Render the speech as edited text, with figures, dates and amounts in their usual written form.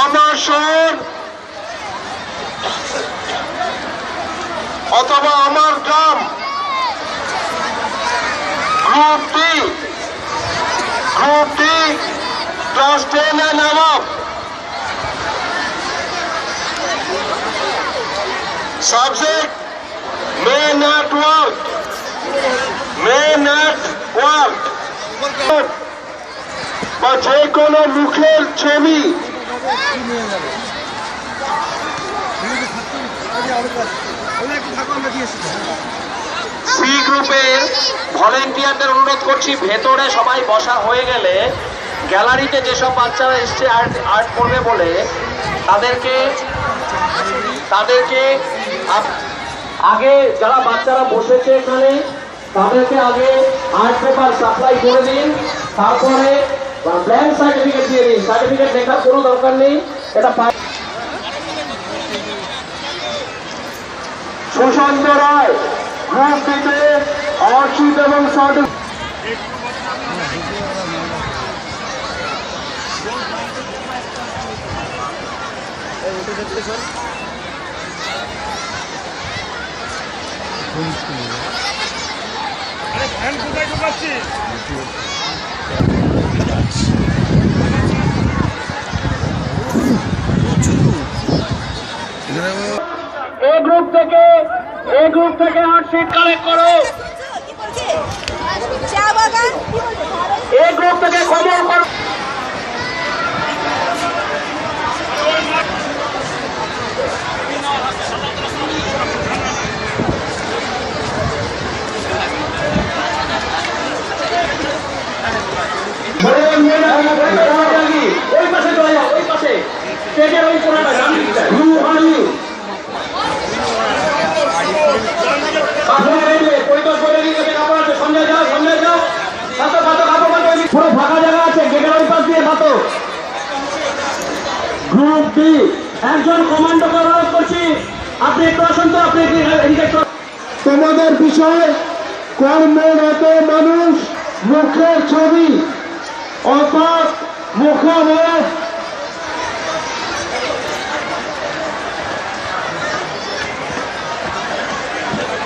আমার শহর অথবা আমার গ্রাম group D class 10 and above. Subject may not work. বা যে কোনো মুখের ছবি সি গ্রুপের ভলেন্টিয়ারদের অনুরোধ করছি, ভেতরে সবাই বসা হয়ে গেলে গ্যালারিতে যেসব বাচ্চারা এসছে আর্ট করবে বলে তাদেরকে আগে যারা বাচ্চারা বসেছে এখানে তাদেরকে আগে আর্ট পেপার সাপ্লাই করে দিন, তারপরে ব্ল্যাঙ্ক সার্টিফিকেট দিয়ে দিন। সার্টিফিকেট দেখার কোনো দরকার নেই। এটা সুশান্ত রায় গ্রুপ দিতে অর্চিত এবং এই গ্রুপ থেকে আর্টশিট কালেক্ট করো। এই গ্রুপ থেকে খবর করো। ওই পাশে চলে যাও, ওই পাশে স্টেজের ওই কোণাটা ফাঁকা জায়গা আছে, গেটের ওই পাশ দিয়ে বাতো। গ্রুপ ডি একজন কমান্ডোকে অনুরোধ করছি, আপনি একটু আসুন তো। আপনি তোমাদের বিষয় কর্মরত মানুষ মুখের ছবি অর্থাৎ মুখাবয়ব